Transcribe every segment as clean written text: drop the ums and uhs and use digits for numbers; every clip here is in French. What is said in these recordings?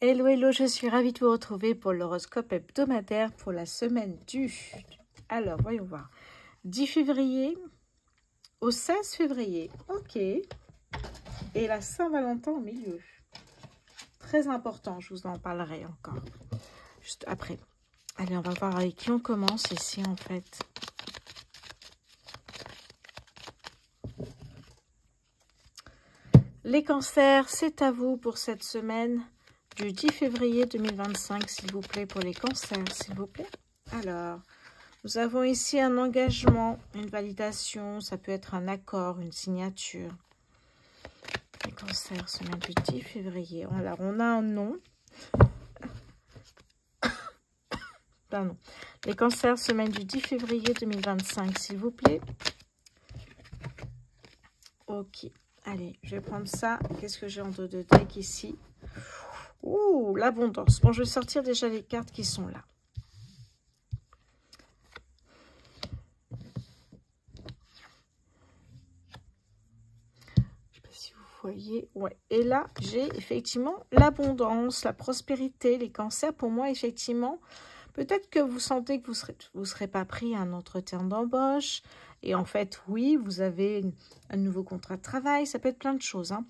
Hello, hello, je suis ravie de vous retrouver pour l'horoscope hebdomadaire pour la semaine du... Alors, voyons voir. 10 février au 16 février. Ok. Et la Saint-Valentin au milieu. Très important, je vous en parlerai encore. Juste après. Allez, on va voir avec qui on commence ici, en fait. Les cancers, c'est à vous pour cette semaine du 10 février 2025, s'il vous plaît, pour les cancers, s'il vous plaît. Alors, nous avons ici un engagement, une validation, ça peut être un accord, une signature. Les cancers, semaine du 10 février. Alors, on a un nom. Pardon. Les cancers, semaine du 10 février 2025, s'il vous plaît. Ok. Allez, je vais prendre ça. Qu'est-ce que j'ai en dos de deck ici? Ouh, l'abondance. Bon, je vais sortir déjà les cartes qui sont là. Je sais pas si vous voyez. Ouais. Et là, j'ai effectivement l'abondance, la prospérité, les cancers. Pour moi, effectivement, peut-être que vous sentez que vous serez pas pris à un entretien d'embauche. Et en fait, oui, vous avez un nouveau contrat de travail. Ça peut être plein de choses, hein.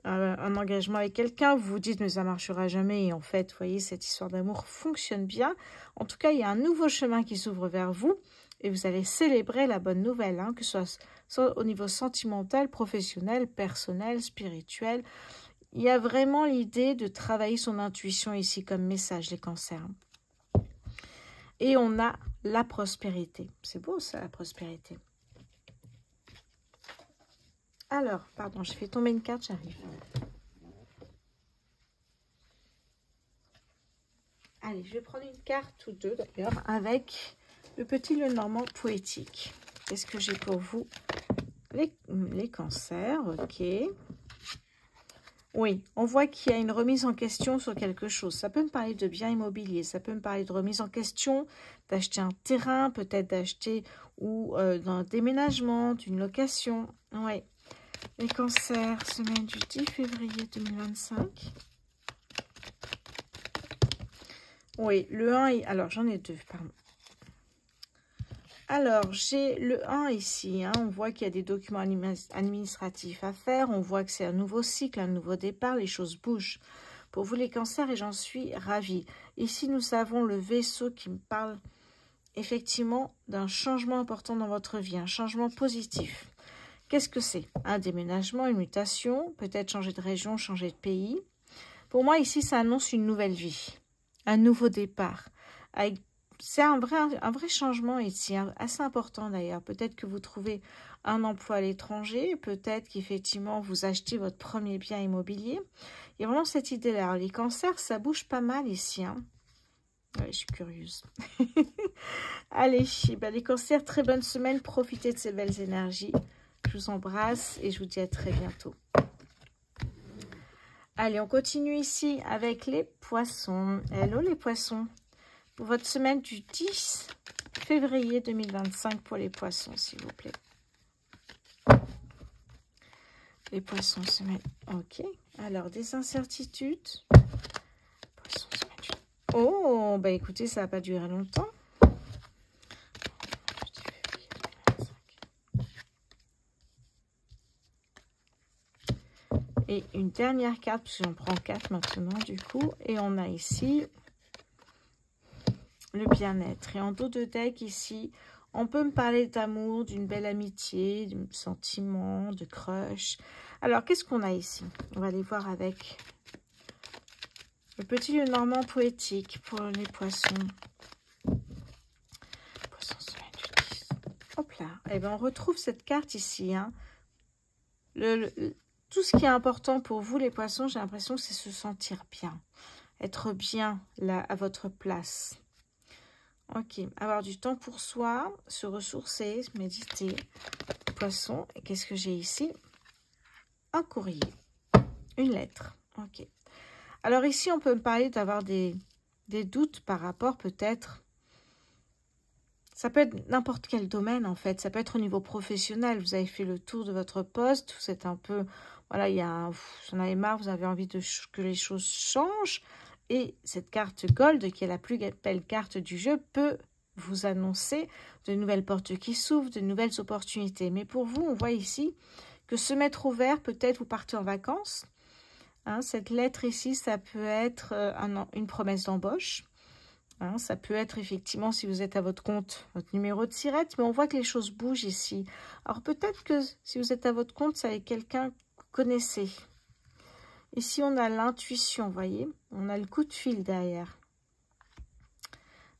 Un engagement avec quelqu'un, vous vous dites mais ça marchera jamais, et en fait, vous voyez, cette histoire d'amour fonctionne bien. En tout cas, il y a un nouveau chemin qui s'ouvre vers vous, et vous allez célébrer la bonne nouvelle, hein, que ce soit au niveau sentimental, professionnel, personnel, spirituel. Il y a vraiment l'idée de travailler son intuition ici comme message, les cancers. Et on a la prospérité. C'est beau ça, la prospérité. Alors, pardon, j'ai fait tomber une carte, j'arrive. Allez, je vais prendre une carte ou deux d'ailleurs avec le petit Lenormand poétique. Qu'est-ce que j'ai pour vous? Les cancers, ok. Oui, on voit qu'il y a une remise en question sur quelque chose. Ça peut me parler de biens immobiliers, ça peut me parler de remise en question, d'acheter un terrain, peut-être d'acheter ou d'un déménagement, d'une location. Oui. Les cancers, semaine du 10 février 2025. Oui, le 1, alors j'en ai deux, pardon. Alors, j'ai le 1 ici, hein, on voit qu'il y a des documents administratifs à faire, on voit que c'est un nouveau cycle, un nouveau départ, les choses bougent. Pour vous les cancers, et j'en suis ravie. Ici, nous avons le vaisseau qui me parle effectivement d'un changement important dans votre vie, un changement positif. Qu'est-ce que c'est? Un déménagement, une mutation, peut-être changer de région, changer de pays. Pour moi, ici, ça annonce une nouvelle vie, un nouveau départ. C'est un vrai changement ici, assez important d'ailleurs. Peut-être que vous trouvez un emploi à l'étranger, peut-être qu'effectivement, vous achetez votre premier bien immobilier. Il y a vraiment cette idée-là. Alors, les cancers, ça bouge pas mal ici, hein. Ouais, je suis curieuse. Allez, ben, les cancers, très bonne semaine. Profitez de ces belles énergies. Je vous embrasse et je vous dis à très bientôt. Allez, on continue ici avec les poissons. Hello les poissons. Pour votre semaine du 10 février 2025 pour les poissons, s'il vous plaît. Les poissons, semaine... Ok. Alors, des incertitudes. Poissons, semaine du... Oh, bah écoutez, ça va pas durer longtemps. Et une dernière carte, parce que j'en prends 4 maintenant, du coup. Et on a ici le bien-être. Et en dos de deck, ici, on peut me parler d'amour, d'une belle amitié, de sentiments, de crush. Alors, qu'est-ce qu'on a ici? On va aller voir avec le petit Lenormand poétique pour les poissons. Poissons, semaine du 10. Hop là. Et bien, on retrouve cette carte ici, hein. Tout ce qui est important pour vous, les poissons, j'ai l'impression que c'est se sentir bien. Être bien, là, à votre place. Ok. Avoir du temps pour soi, se ressourcer, méditer. Poisson. Et qu'est-ce que j'ai ici? Un courrier. Une lettre. Ok. Alors ici, on peut me parler d'avoir des doutes par rapport peut-être... Ça peut être n'importe quel domaine, en fait. Ça peut être au niveau professionnel. Vous avez fait le tour de votre poste. Vous êtes un peu... Voilà, il y a... Vous en avez marre, vous avez envie que les choses changent. Et cette carte Gold, qui est la plus belle carte du jeu, peut vous annoncer de nouvelles portes qui s'ouvrent, de nouvelles opportunités. Mais pour vous, on voit ici que se mettre au vert, peut-être vous partez en vacances. Hein, cette lettre ici, ça peut être une promesse d'embauche. Hein, ça peut être effectivement, si vous êtes à votre compte, votre numéro de sirette. Mais on voit que les choses bougent ici. Alors peut-être que si vous êtes à votre compte, c'est avec quelqu'un que vous connaissez. Ici, on a l'intuition, vous voyez. On a le coup de fil derrière.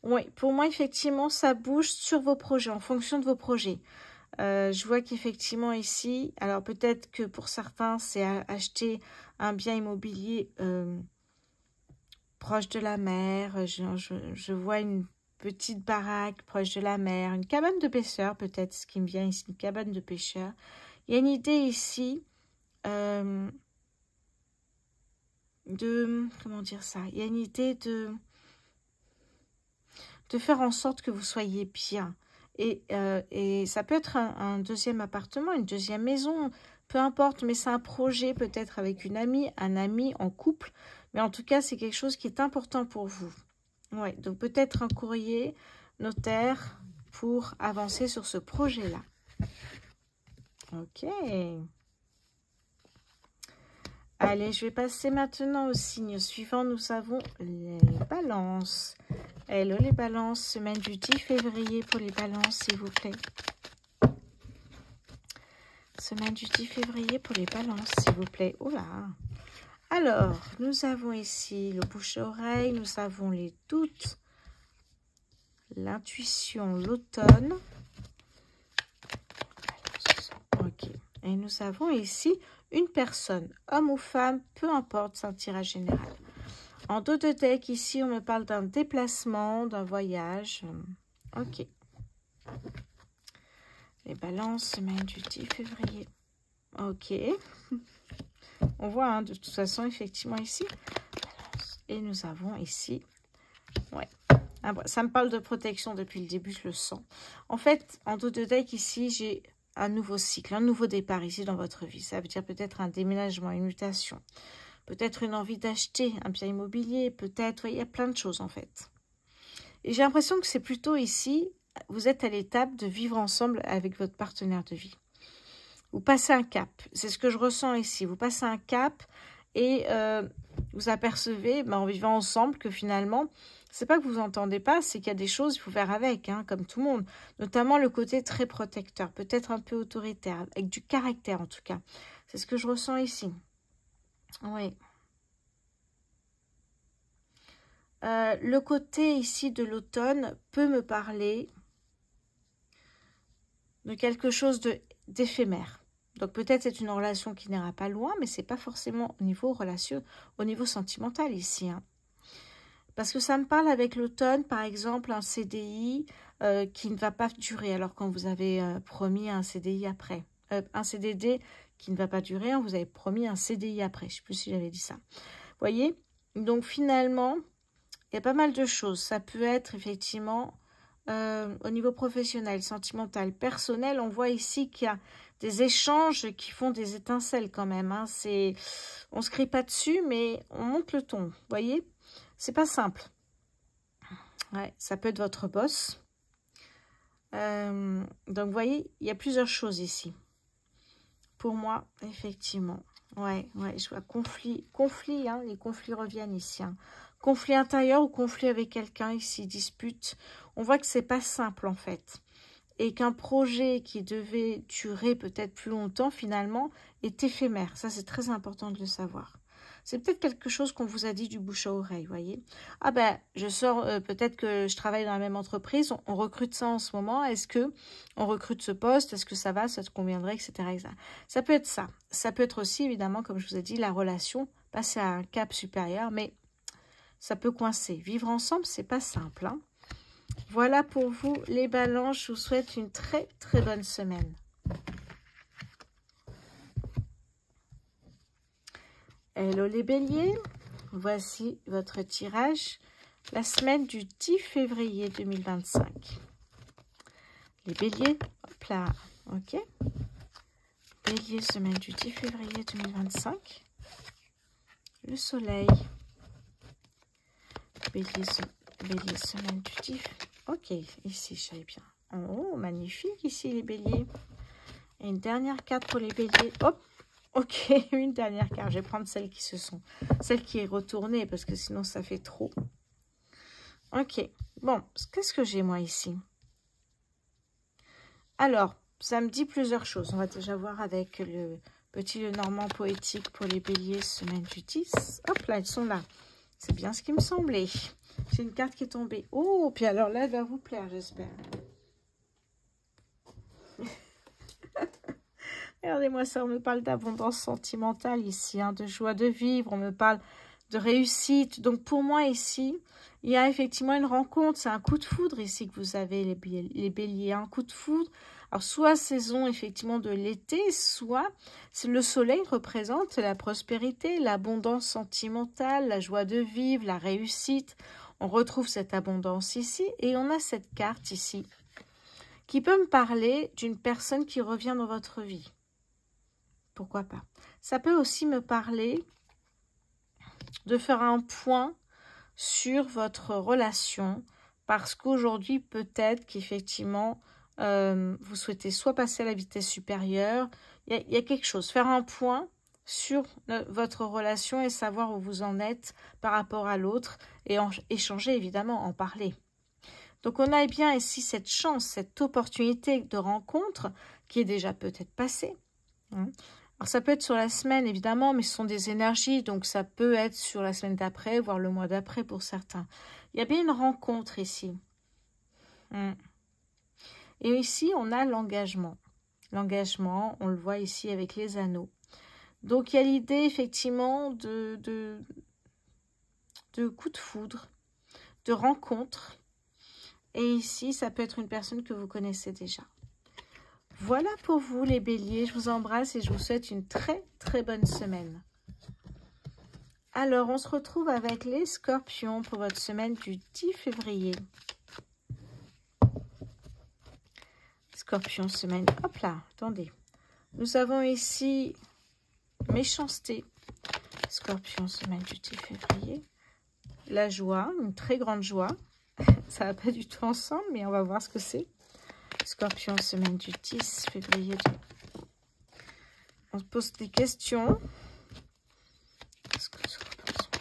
Oui, pour moi, effectivement, ça bouge sur vos projets, en fonction de vos projets. Je vois qu'effectivement ici, alors peut-être que pour certains, c'est acheter un bien immobilier proche de la mer. Je vois une petite baraque proche de la mer, une cabane de pêcheurs peut-être, ce qui me vient ici, une cabane de pêcheurs. Il y a une idée ici comment dire ça? Il y a une idée de faire en sorte que vous soyez bien. Et ça peut être un deuxième appartement, une deuxième maison, peu importe, mais c'est un projet peut-être avec une amie, un ami en couple. Mais en tout cas, c'est quelque chose qui est important pour vous. Ouais, donc peut-être un courrier notaire pour avancer sur ce projet-là. Ok. Allez, je vais passer maintenant au signe suivant. Nous avons les balances. Hello les balances, semaine du 10 février pour les balances, s'il vous plaît. Semaine du 10 février pour les balances, s'il vous plaît. Oh là. Alors, nous avons ici le bouche-oreille, nous avons les doutes, l'intuition, l'automne. Ok. Et nous avons ici une personne, homme ou femme, peu importe, c'est un tirage général. En dos de deck, ici, on me parle d'un déplacement, d'un voyage. Ok. Les balances, semaine du 10 février. Ok. On voit, hein, de toute façon, effectivement, ici. Et nous avons ici... Ouais. Ça me parle de protection depuis le début, je le sens. En fait, en dos de deck, ici, j'ai un nouveau cycle, un nouveau départ ici dans votre vie. Ça veut dire peut-être un déménagement, une mutation. Peut-être une envie d'acheter un bien immobilier. Peut-être, il y a plein de choses, en fait. Et j'ai l'impression que c'est plutôt ici, vous êtes à l'étape de vivre ensemble avec votre partenaire de vie. Vous passez un cap. C'est ce que je ressens ici. Vous passez un cap et vous apercevez, en vivant ensemble, que finalement, c'est pas que vous entendez pas, c'est qu'il y a des choses, il faut faire avec, hein, comme tout le monde. Notamment le côté très protecteur, peut-être un peu autoritaire, avec du caractère en tout cas. C'est ce que je ressens ici. Oui. Le côté ici de l'automne peut me parler de quelque chose d'éphémère. Donc peut-être c'est une relation qui n'ira pas loin, mais c'est pas forcément au niveau relation, au niveau sentimental ici. Hein. Parce que ça me parle avec l'automne, par exemple, un CDI qui ne va pas durer, alors quand vous avez promis un CDI après. Un CDD qui ne va pas durer, hein, vous avez promis un CDI après. Je ne sais plus si j'avais dit ça. Vous voyez? Donc finalement, il y a pas mal de choses. Ça peut être effectivement au niveau professionnel, sentimental, personnel. On voit ici qu'il y a des échanges qui font des étincelles quand même. Hein. On ne se crie pas dessus, mais on monte le ton. Vous voyez? C'est pas simple. Ouais, ça peut être votre boss. Donc, vous voyez, il y a plusieurs choses ici. Pour moi, effectivement. Ouais, je vois conflit, hein, les conflits reviennent ici. Hein. Conflit intérieur ou conflit avec quelqu'un ici, dispute. On voit que c'est pas simple en fait. Et qu'un projet qui devait durer peut-être plus longtemps, finalement, est éphémère. Ça, c'est très important de le savoir. C'est peut-être quelque chose qu'on vous a dit du bouche à oreille, vous voyez. Ah ben, je sors, peut-être que je travaille dans la même entreprise, on recrute ça en ce moment. Est-ce que on recrute ce poste? Est-ce que ça va, ça te conviendrait, etc., etc. Ça peut être ça. Ça peut être aussi, évidemment, comme je vous ai dit, la relation, passer à un cap supérieur, mais ça peut coincer. Vivre ensemble, c'est pas simple, hein. Voilà pour vous, les balances. Je vous souhaite une très, très bonne semaine. Hello les béliers, voici votre tirage, la semaine du 10 février 2025. Les béliers, hop là, ok. Bélier, semaine du 10 février 2025. Le soleil. bélier semaine du 10. Ok, ici, je savais bien. Oh, magnifique ici les béliers. Et une dernière carte pour les béliers. Hop, ok, une dernière carte. Je vais prendre celle qui est retournée parce que sinon ça fait trop. Ok, bon, qu'est-ce que j'ai moi ici? Alors, ça me dit plusieurs choses. On va déjà voir avec le petit Lenormand poétique pour les béliers semaine du 10. Hop là, ils sont là. C'est bien ce qui me semblait. J'ai une carte qui est tombée. Oh, puis alors là, elle va vous plaire, j'espère. Regardez-moi ça, on me parle d'abondance sentimentale ici, hein, de joie de vivre, on me parle de réussite. Donc pour moi ici, il y a effectivement une rencontre, c'est un coup de foudre ici que vous avez les béliers, un coup de foudre. Alors soit saison effectivement de l'été, soit le soleil représente la prospérité, l'abondance sentimentale, la joie de vivre, la réussite. On retrouve cette abondance ici et on a cette carte ici qui peut me parler d'une personne qui revient dans votre vie. Pourquoi pas? Ça peut aussi me parler de faire un point sur votre relation parce qu'aujourd'hui, peut-être qu'effectivement, vous souhaitez soit passer à la vitesse supérieure, il y a quelque chose, faire un point sur votre relation et savoir où vous en êtes par rapport à l'autre et échanger évidemment, en parler. Donc on a bien ici cette chance, cette opportunité de rencontre qui est déjà peut-être passée. Hein. Alors ça peut être sur la semaine évidemment, mais ce sont des énergies, donc ça peut être sur la semaine d'après, voire le mois d'après pour certains. Il y a bien une rencontre ici. Et ici on a l'engagement. L'engagement, on le voit ici avec les anneaux. Donc il y a l'idée effectivement de coup de foudre, de rencontre. Et ici, ça peut être une personne que vous connaissez déjà. Voilà pour vous les béliers. Je vous embrasse et je vous souhaite une très très bonne semaine. Alors, on se retrouve avec les scorpions pour votre semaine du 10 février. Scorpion, semaine... Hop là, attendez. Nous avons ici méchanceté. Scorpion, semaine du 10 février. La joie, une très grande joie. Ça va pas du tout ensemble, mais on va voir ce que c'est. Scorpion, semaine du 10 février. On se pose des questions. Scorpion,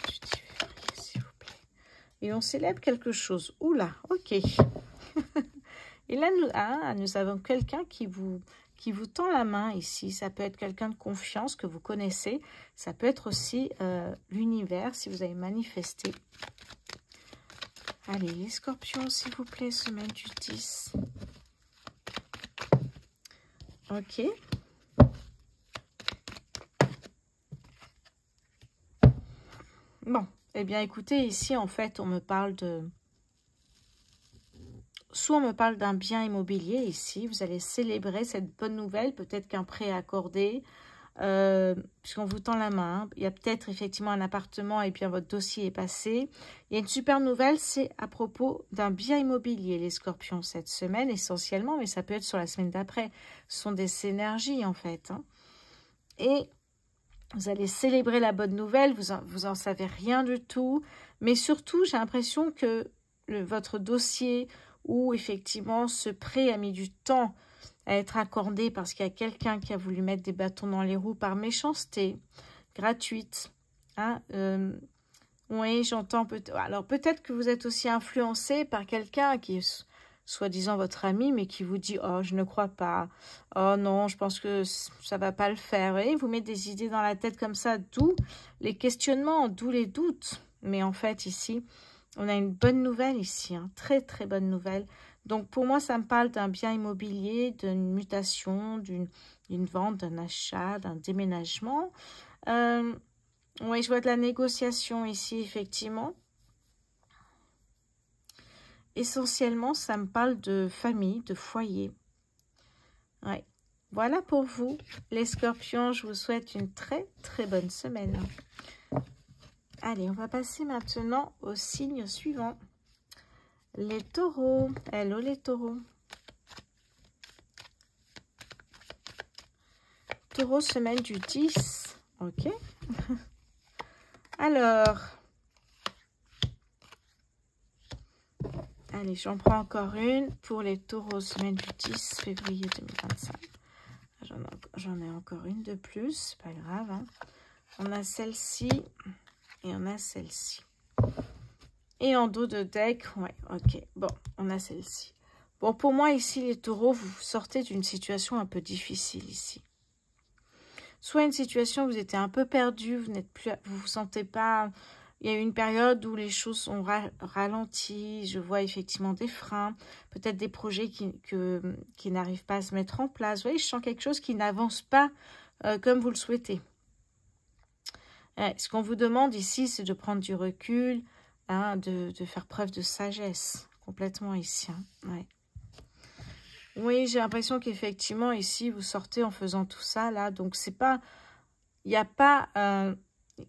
du 10 février, s'il vous plaît. Et on célèbre quelque chose. Oula, ok. Et là, nous avons quelqu'un qui vous tend la main ici. Ça peut être quelqu'un de confiance que vous connaissez. Ça peut être aussi l'univers, si vous avez manifesté. Allez, les scorpions, s'il vous plaît, semaine du 10. Ok. Bon, eh bien, écoutez, ici, en fait, on me parle de... Soit on me parle d'un bien immobilier, ici. Vous allez célébrer cette bonne nouvelle, peut-être qu'un prêt est accordé, puisqu'on vous tend la main. Il y a peut-être effectivement un appartement et bien votre dossier est passé. Il y a une super nouvelle, c'est à propos d'un bien immobilier, les scorpions, cette semaine essentiellement, mais ça peut être sur la semaine d'après. Ce sont des énergies en fait. Hein. Et vous allez célébrer la bonne nouvelle, vous en savez rien du tout, mais surtout j'ai l'impression que votre dossier ou effectivement ce prêt a mis du temps à être accordé parce qu'il y a quelqu'un qui a voulu mettre des bâtons dans les roues par méchanceté, gratuite. Hein, oui, j'entends. Alors peut-être que vous êtes aussi influencé par quelqu'un qui est soi-disant votre ami, mais qui vous dit « Oh, je ne crois pas. Oh non, je pense que ça va pas le faire. » Et vous mettez des idées dans la tête comme ça, d'où les questionnements, d'où les doutes. Mais en fait, ici, on a une bonne nouvelle ici, hein, très très bonne nouvelle. Donc, pour moi, ça me parle d'un bien immobilier, d'une mutation, d'une vente, d'un achat, d'un déménagement. Oui, je vois de la négociation ici, effectivement. Essentiellement, ça me parle de famille, de foyer. Ouais. Voilà pour vous, les scorpions. Je vous souhaite une très très bonne semaine. Allez, on va passer maintenant au signe suivant. Les taureaux. Hello les taureaux. Taureau, semaine du 10. Ok. Alors, Allez, j'en prends encore une pour les taureaux, semaine du 10 février 2025. J'en ai encore une de plus, c'est pas grave. Hein. On a celle-ci et on a celle-ci. Et en dos de deck, ouais, ok. Bon, on a celle-ci. Bon, pour moi, ici, les taureaux, vous sortez d'une situation un peu difficile ici. Soit une situation où vous étiez un peu perdu, vous vous sentez pas... Il y a eu une période où les choses sont ralenties, je vois effectivement des freins, peut-être des projets qui n'arrivent pas à se mettre en place. Vous voyez, je sens quelque chose qui n'avance pas comme vous le souhaitez. Ce qu'on vous demande ici, c'est de prendre du recul, hein, de faire preuve de sagesse, complètement ici. Hein, ouais. Oui, j'ai l'impression qu'effectivement, ici, vous sortez en faisant tout ça, là, donc c'est pas... Il n'y a pas...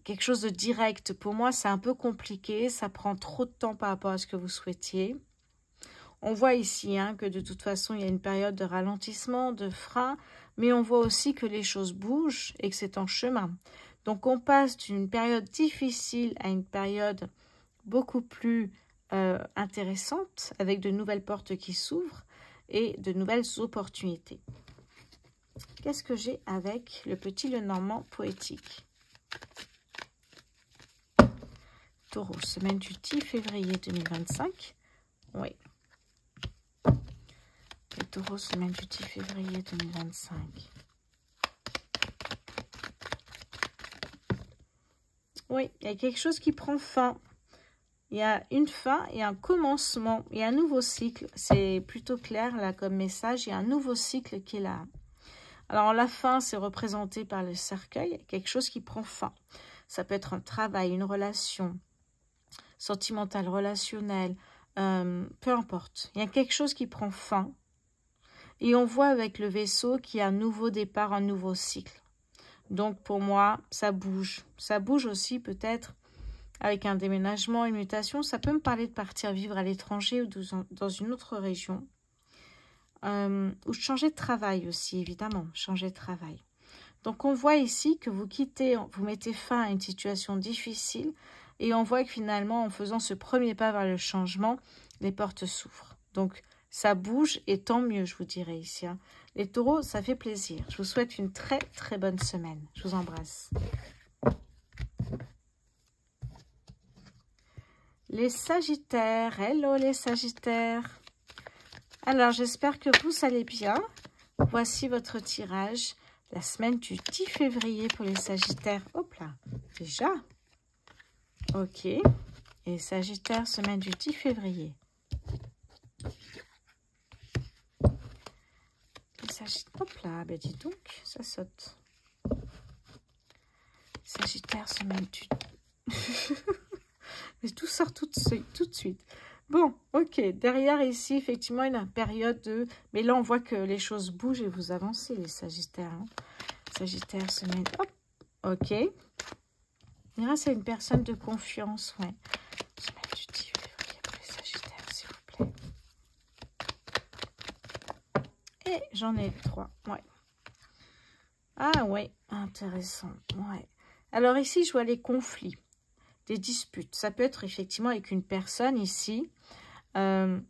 quelque chose de direct. Pour moi, c'est un peu compliqué. Ça prend trop de temps par rapport à ce que vous souhaitiez. On voit ici hein, que de toute façon, il y a une période de ralentissement, de frein. Mais on voit aussi que les choses bougent et que c'est en chemin. Donc, on passe d'une période difficile à une période beaucoup plus intéressante, avec de nouvelles portes qui s'ouvrent et de nouvelles opportunités. Qu'est-ce que j'ai avec le petit Lenormand poétique ? Taureau, semaine du 10 février 2025. Oui. Les taureaux, semaine du 10 février 2025. Oui, il y a quelque chose qui prend fin. Il y a une fin et un commencement. Il y a un nouveau cycle. C'est plutôt clair là comme message. Il y a un nouveau cycle qui est là. Alors la fin, c'est représenté par le cercueil. Il y a quelque chose qui prend fin. Ça peut être un travail, une relation sentimentale, relationnelle, peu importe. Il y a quelque chose qui prend fin. Et on voit avec le vaisseau qu'il y a un nouveau départ, un nouveau cycle. Donc pour moi, ça bouge. Ça bouge aussi peut-être avec un déménagement, une mutation. Ça peut me parler de partir vivre à l'étranger ou dans une autre région. Ou changer de travail aussi, évidemment. Changer de travail. Donc on voit ici que vous quittez, vous mettez fin à une situation difficile. Et on voit que finalement, en faisant ce premier pas vers le changement, les portes s'ouvrent. Donc, ça bouge et tant mieux, je vous dirais ici. Hein. Les taureaux, ça fait plaisir. Je vous souhaite une très, très bonne semaine. Je vous embrasse. Les Sagittaires. Hello les Sagittaires. Alors, j'espère que vous allez bien. Voici votre tirage. La semaine du 10 février pour les Sagittaires. Hop là, déjà. Ok. Et Sagittaire, semaine du 10 février. Les Sagittaires, hop là, ben dis donc, ça saute. Sagittaire, semaine du... Mais tout sort tout de suite. Bon, ok. Derrière ici, effectivement, il y a une période de... Mais là, on voit que les choses bougent et vous avancez, les Sagittaires. Hein. Sagittaire, semaine... Hop, ok. C'est une personne de confiance, ouais. Semaine du 10 février pour les Sagittaires, s'il vous plaît. Et j'en ai 3, ouais. Ah, ouais, intéressant, ouais. Alors ici, je vois les conflits, des disputes. Ça peut être effectivement avec une personne ici. Une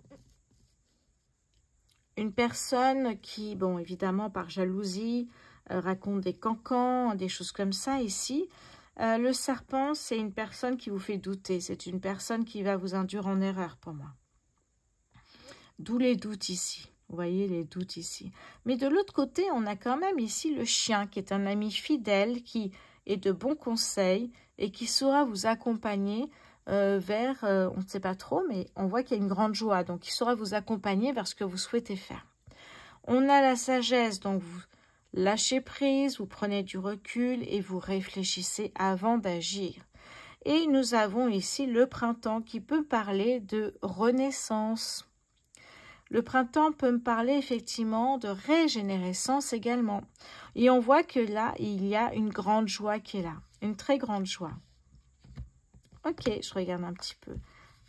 personne qui, bon, évidemment, par jalousie, raconte des cancans, des choses comme ça ici. Le serpent, c'est une personne qui vous fait douter. C'est une personne qui va vous induire en erreur pour moi. D'où les doutes ici. Vous voyez les doutes ici. Mais de l'autre côté, on a quand même ici le chien qui est un ami fidèle, qui est de bons conseils et qui saura vous accompagner vers, on ne sait pas trop, mais on voit qu'il y a une grande joie. Donc, il saura vous accompagner vers ce que vous souhaitez faire. On a la sagesse, donc vous... Lâchez prise, vous prenez du recul et vous réfléchissez avant d'agir. Et nous avons ici le printemps qui peut parler de renaissance. Le printemps peut me parler effectivement de régénérescence également. Et on voit que là, il y a une grande joie qui est là. Une très grande joie. Ok, je regarde un petit peu.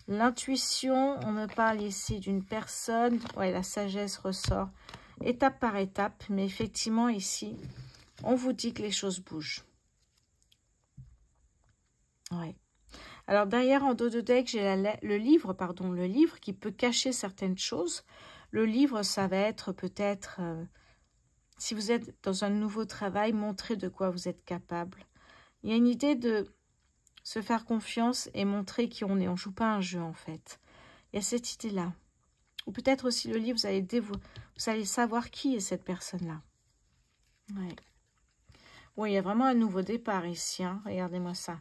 L'intuition, on me parle ici d'une personne. Ouais, la sagesse ressort. Étape par étape, mais effectivement ici, on vous dit que les choses bougent. Ouais. Alors, derrière, en dos de deck, j'ai le livre qui peut cacher certaines choses. Le livre, ça va être peut-être, si vous êtes dans un nouveau travail, montrer de quoi vous êtes capable. Il y a une idée de se faire confiance et montrer qui on est. On ne joue pas un jeu, en fait. Il y a cette idée-là. Ou peut-être aussi le livre, vous allez savoir qui est cette personne-là. Ouais. Oui, il y a vraiment un nouveau départ ici. Hein. Regardez-moi ça.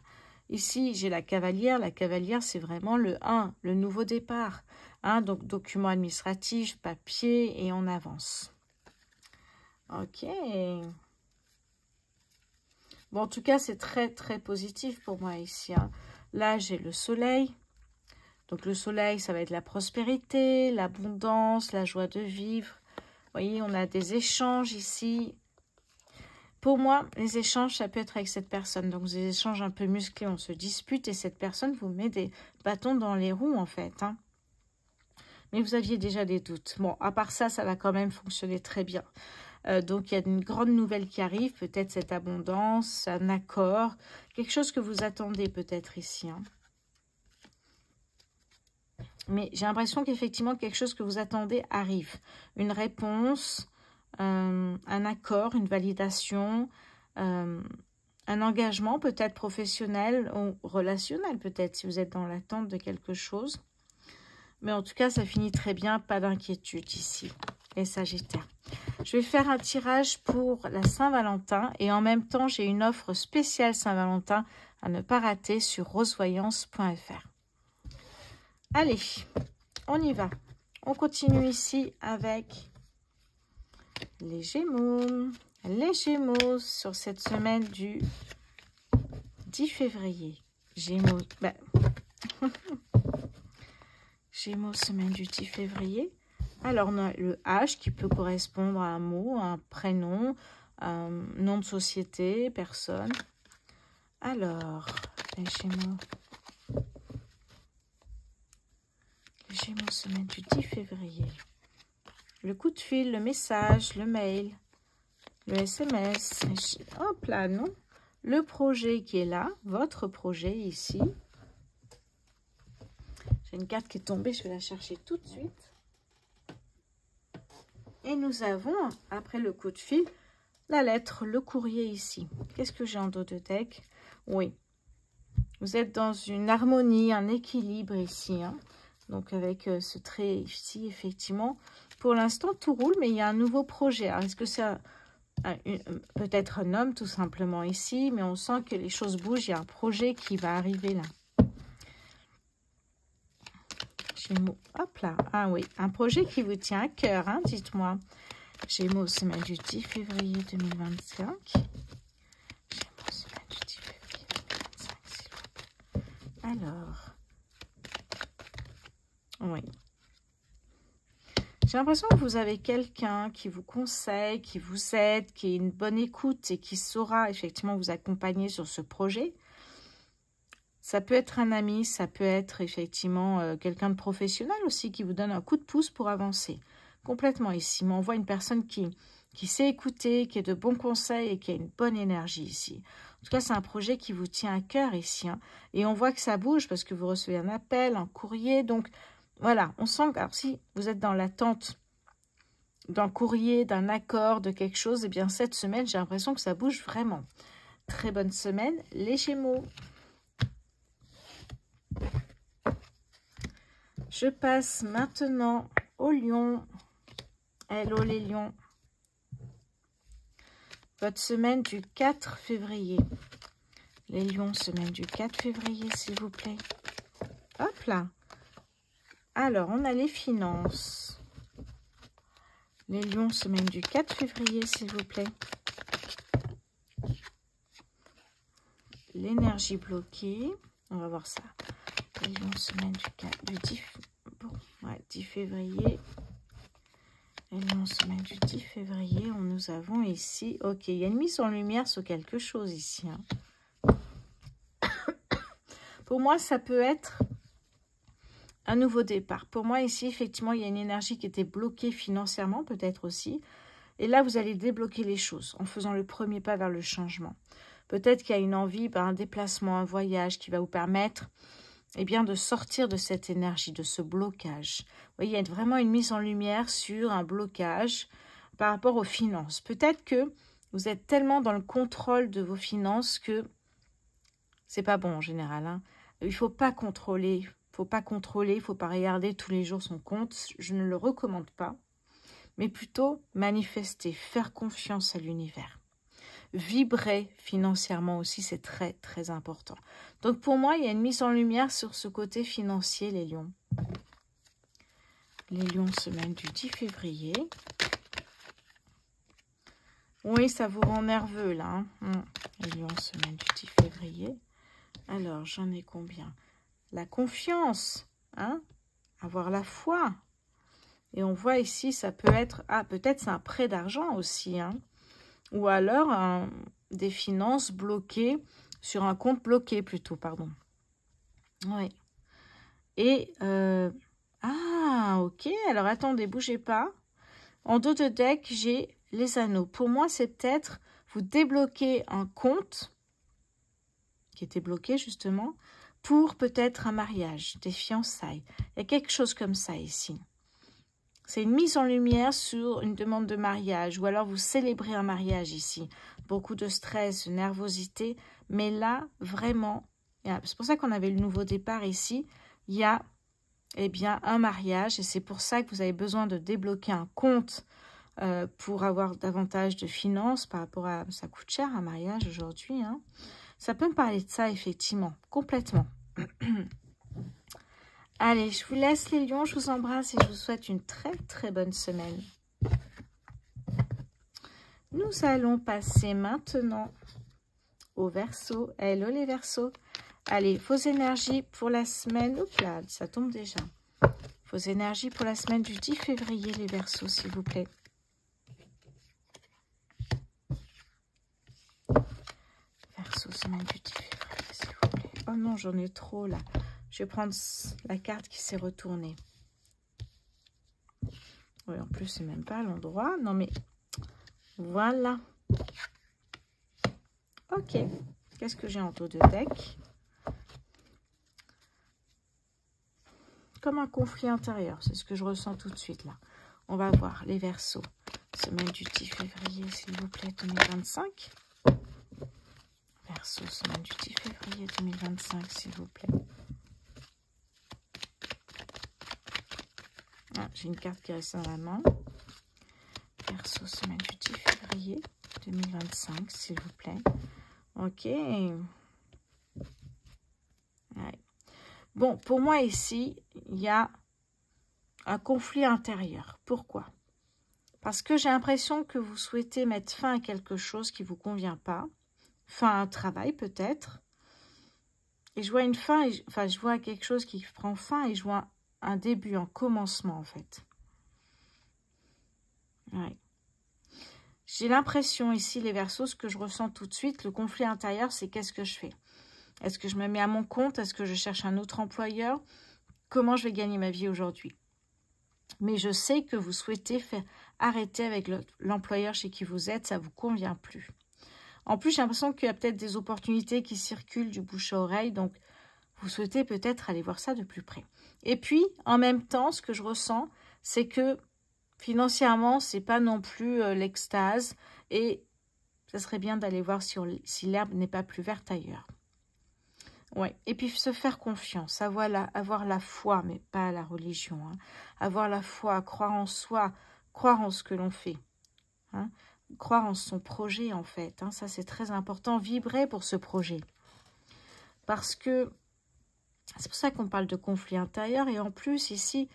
Ici, j'ai la cavalière. La cavalière, c'est vraiment le 1, le nouveau départ. Hein, donc, document administratif, papier, et on avance. Ok. Bon, en tout cas, c'est très, très positif pour moi ici. Hein. Là, j'ai le soleil. Donc, le soleil, ça va être la prospérité, l'abondance, la joie de vivre. Vous voyez, on a des échanges ici. Pour moi, les échanges, ça peut être avec cette personne. Donc, des échanges un peu musclés, on se dispute et cette personne vous met des bâtons dans les roues, en fait. Hein. Mais vous aviez déjà des doutes. Bon, à part ça, ça va quand même fonctionner très bien. Donc, il y a une grande nouvelle qui arrive, peut-être cette abondance, un accord, quelque chose que vous attendez peut-être ici. Hein. Mais j'ai l'impression qu'effectivement, quelque chose que vous attendez arrive. Une réponse, un accord, une validation, un engagement peut-être professionnel ou relationnel peut-être, si vous êtes dans l'attente de quelque chose. Mais en tout cas, ça finit très bien, pas d'inquiétude ici. Les Sagittaires. Je vais faire un tirage pour la Saint-Valentin et en même temps, j'ai une offre spéciale Saint-Valentin à ne pas rater sur rosevoyance.fr. Allez, on y va. On continue ici avec les Gémeaux. Les Gémeaux sur cette semaine du 10 février. Gémeaux, Gémeaux, semaine du 10 février. Alors, on a le H qui peut correspondre à un mot, un prénom, un nom de société, personne. Alors, les Gémeaux. Les Gémeaux, semaine du 10 février. Le coup de fil, le message, le mail, le SMS. Hop là, non. Le projet qui est là, votre projet ici. J'ai une carte qui est tombée, je vais la chercher tout de suite. Et nous avons, après le coup de fil, la lettre, le courrier ici. Qu'est-ce que j'ai en dos de deck? Oui, vous êtes dans une harmonie, un équilibre ici. Hein. Donc, avec ce trait ici, effectivement, pour l'instant, tout roule, mais il y a un nouveau projet. Est-ce que c'est peut-être un homme, tout simplement, ici, mais on sent que les choses bougent. Il y a un projet qui va arriver là. Gémeaux, hop là, ah oui, un projet qui vous tient à cœur, hein, dites-moi. Gémeaux, semaine du 10 février 2025. Gémeaux, semaine du 10 février 2025, s'il vous plaît. Alors, oui. J'ai l'impression que vous avez quelqu'un qui vous conseille, qui vous aide, qui est une bonne écoute et qui saura effectivement vous accompagner sur ce projet. Ça peut être un ami, ça peut être effectivement quelqu'un de professionnel aussi qui vous donne un coup de pouce pour avancer. Complètement ici. Mais on voit une personne qui sait écouter, qui a de bons conseils et qui a une bonne énergie ici. En tout cas, c'est un projet qui vous tient à cœur ici. Hein. Et on voit que ça bouge parce que vous recevez un appel, un courrier. Donc, voilà, on sent que alors, si vous êtes dans l'attente d'un courrier, d'un accord, de quelque chose, eh bien, cette semaine, j'ai l'impression que ça bouge vraiment. Très bonne semaine, les Gémeaux. Je passe maintenant aux Lions. Hello les Lions. Votre semaine du 4 février. Les Lions, semaine du 4 février, s'il vous plaît. Hop là. Alors, on a les finances. Les Lions, semaine du 4 février, s'il vous plaît. L'énergie bloquée. On va voir ça. Les Lions, semaine du 10 février. Les Lions, semaine du 10 février. Nous avons ici... Ok, il y a une mise en lumière sur quelque chose ici. Hein. Pour moi, ça peut être un nouveau départ. Pour moi, ici, effectivement, il y a une énergie qui était bloquée financièrement, peut-être aussi. Et là, vous allez débloquer les choses en faisant le premier pas vers le changement. Peut-être qu'il y a une envie, un déplacement, un voyage qui va vous permettre eh bien, de sortir de cette énergie, de ce blocage. Vous voyez, il y a vraiment une mise en lumière sur un blocage par rapport aux finances. Peut-être que vous êtes tellement dans le contrôle de vos finances que c'est pas bon en général. Hein. Il ne faut pas contrôler, il ne faut pas regarder tous les jours son compte. Je ne le recommande pas, mais plutôt manifester, faire confiance à l'univers. Vibrer financièrement aussi, c'est très, très important. Donc, pour moi, il y a une mise en lumière sur ce côté financier, les lions. Les lions, semaine du 10 février. Oui, ça vous rend nerveux, là. Hein. Les lions, semaine du 10 février. Alors, j'en ai combien? La confiance, hein? Avoir la foi. Et on voit ici, ça peut être... Ah, peut-être c'est un prêt d'argent aussi, hein? Ou alors des finances bloquées, sur un compte bloqué plutôt, pardon. Oui. Et, ah, ok, alors attendez, bougez pas. En dos de deck, j'ai les anneaux. Pour moi, c'est peut-être vous débloquer un compte qui était bloqué justement, pour peut-être un mariage, des fiançailles. Il y a quelque chose comme ça ici. C'est une mise en lumière sur une demande de mariage ou alors vous célébrez un mariage ici. Beaucoup de stress, de nervosité, mais là, vraiment, c'est pour ça qu'on avait le nouveau départ ici, il y a eh bien, un mariage et c'est pour ça que vous avez besoin de débloquer un compte pour avoir davantage de finances par rapport à... Ça coûte cher un mariage aujourd'hui, hein. Ça peut me parler de ça, effectivement, complètement. Allez, je vous laisse les lions, je vous embrasse et je vous souhaite une très très bonne semaine. Nous allons passer maintenant au Verseau. Hello les Verseaux. Allez, vos énergies pour la semaine... Oups là, ça tombe déjà. Vos énergies pour la semaine du 10 février, les Verseaux, s'il vous plaît. Verseau, semaine du 10 février, s'il vous plaît. Oh non, j'en ai trop là. Je vais prendre la carte qui s'est retournée. Oui, en plus, c'est même pas à l'endroit. Non, mais voilà. Ok. Qu'est-ce que j'ai en dos de deck? Comme un conflit intérieur. C'est ce que je ressens tout de suite là. On va voir les Verseaux. Semaine du 10 février, s'il vous plaît, 2025. Verseau, semaine du 10 février 2025, s'il vous plaît. Ah, j'ai une carte qui reste dans la main. Verseau, semaine du 10 février 2025, s'il vous plaît. Ok. Ouais. Bon, pour moi ici, il y a un conflit intérieur. Pourquoi? Parce que j'ai l'impression que vous souhaitez mettre fin à quelque chose qui ne vous convient pas. Fin à un travail peut-être. Et je vois une fin, enfin je vois quelque chose qui prend fin et je vois un début, un commencement en fait. Ouais. J'ai l'impression ici, les Verseaux, ce que je ressens tout de suite, le conflit intérieur, c'est qu'est-ce que je fais? Est-ce que je me mets à mon compte? Est-ce que je cherche un autre employeur? Comment je vais gagner ma vie aujourd'hui? Mais je sais que vous souhaitez faire arrêter avec l'employeur chez qui vous êtes, ça ne vous convient plus. En plus, j'ai l'impression qu'il y a peut-être des opportunités qui circulent du bouche à oreille, donc vous souhaitez peut-être aller voir ça de plus près. Et puis, en même temps, ce que je ressens, c'est que financièrement, ce n'est pas non plus l'extase et ça serait bien d'aller voir si l'herbe n'est pas plus verte ailleurs. Ouais. Et puis se faire confiance, avoir la foi, mais pas la religion. Hein. Avoir la foi, croire en soi, croire en ce que l'on fait. Hein. Croire en son projet, en fait. Hein. Ça, c'est très important. Vibrer pour ce projet. Parce que c'est pour ça qu'on parle de conflit intérieur. Et en plus, ici,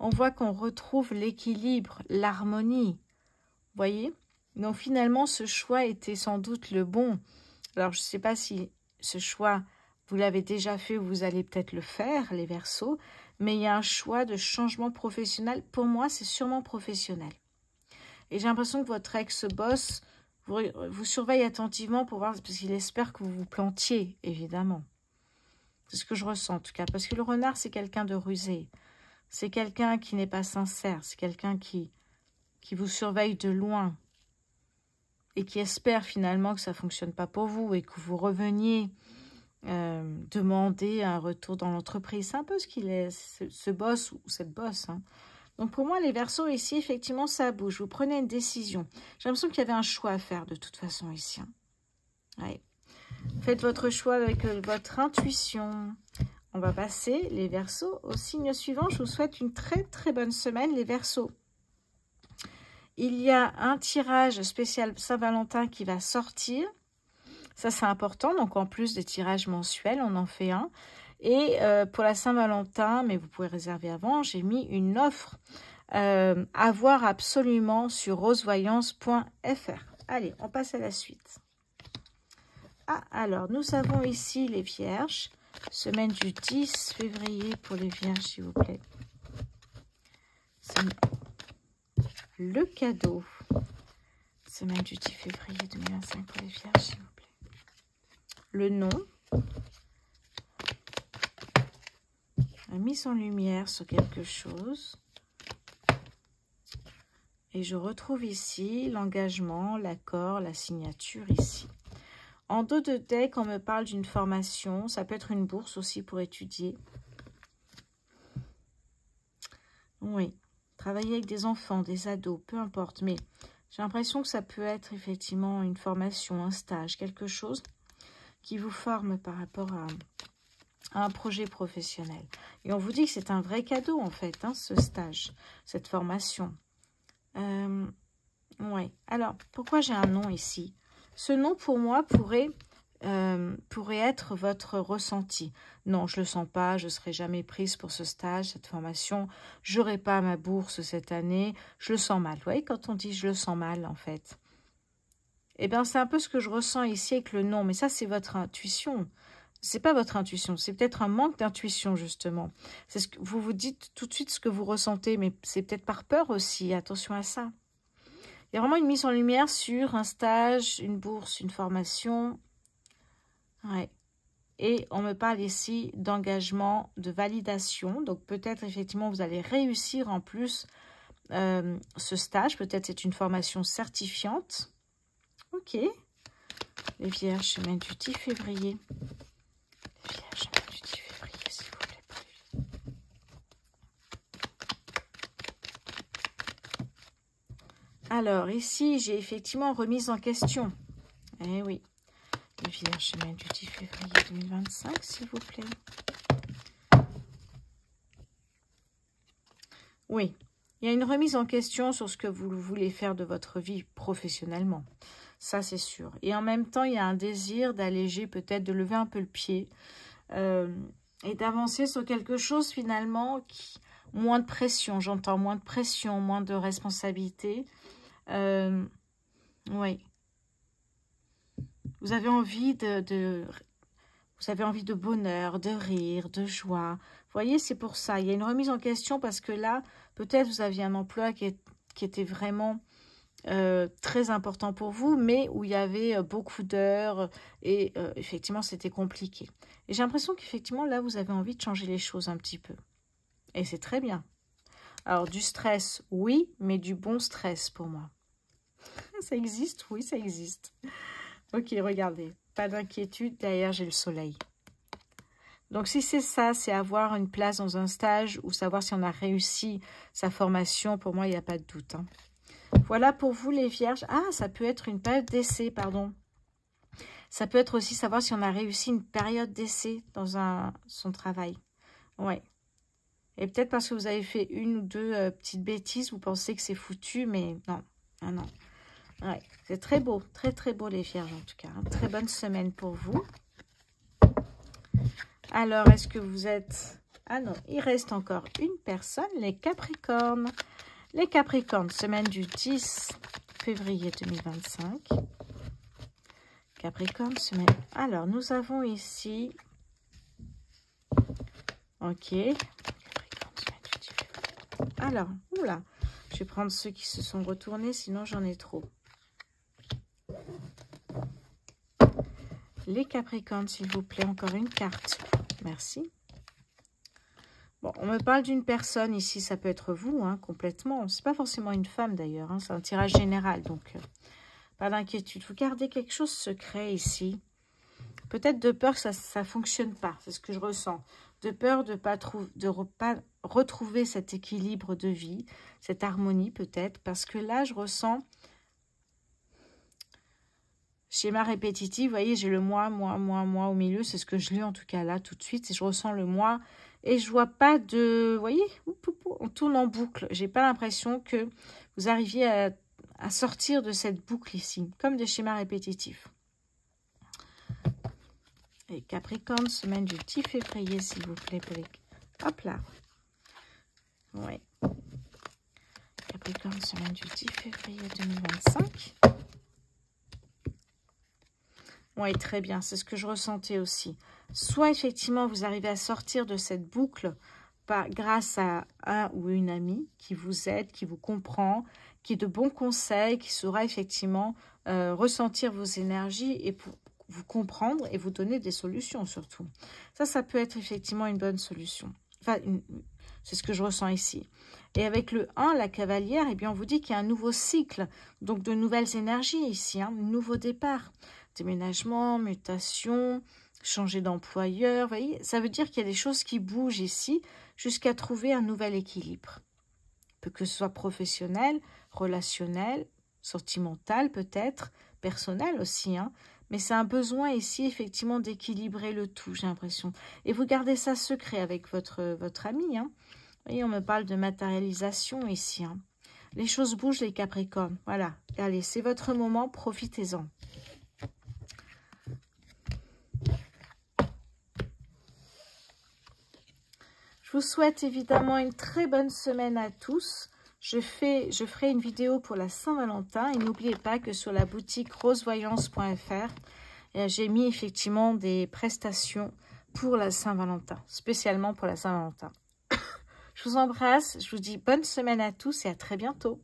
on voit qu'on retrouve l'équilibre, l'harmonie. Vous voyez? Donc, finalement, ce choix était sans doute le bon. Alors, je ne sais pas si ce choix, vous l'avez déjà fait ou vous allez peut-être le faire, les Verseaux. Mais il y a un choix de changement professionnel. Pour moi, c'est sûrement professionnel. Et j'ai l'impression que votre ex-boss vous surveille attentivement pour voir, parce qu'il espère que vous vous plantiez, évidemment. C'est ce que je ressens, en tout cas. Parce que le renard, c'est quelqu'un de rusé. C'est quelqu'un qui n'est pas sincère. C'est quelqu'un qui vous surveille de loin. Et qui espère finalement que ça ne fonctionne pas pour vous et que vous reveniez demander un retour dans l'entreprise. C'est un peu ce qu'il est, ce boss ou cette boss. Hein. Donc pour moi, les Verseaux, ici, effectivement, ça bouge. Vous prenez une décision. J'ai l'impression qu'il y avait un choix à faire de toute façon ici. Hein. Ouais. Faites votre choix avec votre intuition. On va passer, les Verseaux, au signe suivant. Je vous souhaite une très très bonne semaine, les Verseaux. Il y a un tirage spécial Saint-Valentin qui va sortir. Ça, c'est important. Donc, en plus des tirages mensuels, on en fait un. Et pour la Saint-Valentin, mais vous pouvez réserver avant, j'ai mis une offre à voir absolument sur rosevoyance.fr. Allez, on passe à la suite. Ah, alors, nous avons ici les Vierges. Semaine du 10 février pour les Vierges, s'il vous plaît. C'est le cadeau. Semaine du 10 février 2025 pour les Vierges, s'il vous plaît. Le nom, la mise en lumière sur quelque chose, et je retrouve ici l'engagement, l'accord, la signature ici. En dos de deck, on me parle d'une formation, ça peut être une bourse aussi pour étudier. Oui, travailler avec des enfants, des ados, peu importe, mais j'ai l'impression que ça peut être effectivement une formation, un stage, quelque chose qui vous forme par rapport à un projet professionnel. Et on vous dit que c'est un vrai cadeau, en fait, hein, ce stage, cette formation. Ouais. Alors, pourquoi j'ai un nom ici? Ce nom, pour moi, pourrait être votre ressenti. Non, je ne le sens pas, je ne serai jamais prise pour ce stage, cette formation. Je n'aurai pas ma bourse cette année. Je le sens mal. Vous voyez, quand on dit « je le sens mal », en fait. Eh bien, c'est un peu ce que je ressens ici avec le nom. Mais ça, c'est votre intuition. C'est pas votre intuition. C'est peut-être un manque d'intuition, justement. C'est ce que vous vous dites tout de suite ce que vous ressentez. Mais c'est peut-être par peur aussi. Attention à ça. Il y a vraiment une mise en lumière sur un stage, une bourse, une formation. Ouais. Et on me parle ici d'engagement, de validation. Donc, peut-être, effectivement, vous allez réussir en plus ce stage. Peut-être c'est une formation certifiante. Ok. Les Vierges, semaine du 10 février. Les Vierges, semaine du 10 février, s'il vous plaît. Alors, ici, j'ai effectivement remise en question. Eh oui. Les Vierges, semaine du 10 février 2025, s'il vous plaît. Oui. Il y a une remise en question sur ce que vous voulez faire de votre vie professionnellement. Ça, c'est sûr. Et en même temps, il y a un désir d'alléger, peut-être de lever un peu le pied et d'avancer sur quelque chose finalement qui... Moins de pression, j'entends moins de pression, moins de responsabilité. Oui. Vous avez envie vous avez envie de bonheur, de rire, de joie. Vous voyez, c'est pour ça. Il y a une remise en question parce que là, peut-être vous aviez un emploi qui était vraiment... très important pour vous, mais où il y avait beaucoup d'heures et effectivement, c'était compliqué. Et j'ai l'impression qu'effectivement, là, vous avez envie de changer les choses un petit peu. Et c'est très bien. Alors, du stress, oui, mais du bon stress pour moi. Ça existe? Oui, ça existe. Ok, regardez. Pas d'inquiétude, derrière, j'ai le soleil. Donc, si c'est ça, c'est avoir une place dans un stage ou savoir si on a réussi sa formation, pour moi, il n'y a pas de doute, hein. Voilà pour vous les Vierges. Ah, ça peut être une période d'essai, pardon. Ça peut être aussi savoir si on a réussi une période d'essai dans son travail. Ouais. Et peut-être parce que vous avez fait une ou deux petites bêtises, vous pensez que c'est foutu, mais non. Ah non. Ouais. C'est très beau, très très beau les Vierges en tout cas. Hein. Très bonne semaine pour vous. Alors, est-ce que vous êtes... Ah non, il reste encore une personne, les Capricornes. Les Capricornes, semaine du 10 février 2025. Capricorne, semaine... Alors, nous avons ici... Ok. Capricorne, semaine du 10 février. Alors, oula. Je vais prendre ceux qui se sont retournés, sinon j'en ai trop. Les Capricornes, s'il vous plaît, encore une carte. Merci. Bon, on me parle d'une personne ici, ça peut être vous, hein, complètement. C'est pas forcément une femme d'ailleurs, hein, c'est un tirage général, donc pas d'inquiétude. Vous gardez quelque chose de secret ici. Peut-être de peur que ça ne fonctionne pas. C'est ce que je ressens. De peur de ne pas retrouver cet équilibre de vie, cette harmonie peut-être. Parce que là, je ressens... Schéma répétitif, vous voyez, j'ai le moi au milieu. C'est ce que je lis en tout cas là tout de suite. Et je ressens le moi. Et je vois pas de... Vous voyez, on tourne en boucle. J'ai pas l'impression que vous arriviez à sortir de cette boucle ici. Comme des schémas répétitifs. Et Capricorne, semaine du 10 février, s'il vous plaît. Pour les... Hop là. Ouais. Capricorne, semaine du 10 février 2025. Oui, très bien. C'est ce que je ressentais aussi. Soit, effectivement, vous arrivez à sortir de cette boucle grâce à un ou une amie qui vous aide, qui vous comprend, qui est de bons conseils, qui saura effectivement ressentir vos énergies et pour vous comprendre et vous donner des solutions surtout. Ça peut être effectivement une bonne solution. Enfin, c'est ce que je ressens ici. Et avec le 1, la cavalière, eh bien, on vous dit qu'il y a un nouveau cycle, donc de nouvelles énergies ici, un nouveau départ. Déménagement, mutation, changer d'employeur, vous voyez, ça veut dire qu'il y a des choses qui bougent ici jusqu'à trouver un nouvel équilibre. Que ce soit professionnel, relationnel, sentimental peut-être, personnel aussi, hein. Mais c'est un besoin ici, effectivement, d'équilibrer le tout, j'ai l'impression. Et vous gardez ça secret avec votre ami, hein. Vous voyez, on me parle de matérialisation ici, hein. Les choses bougent, les Capricornes. Voilà. Allez, c'est votre moment, profitez-en. Je vous souhaite évidemment une très bonne semaine à tous. Je ferai une vidéo pour la Saint-Valentin. Et n'oubliez pas que sur la boutique rosevoyance.fr, j'ai mis effectivement des prestations pour la Saint-Valentin, spécialement pour la Saint-Valentin. Je vous embrasse, je vous dis bonne semaine à tous et à très bientôt.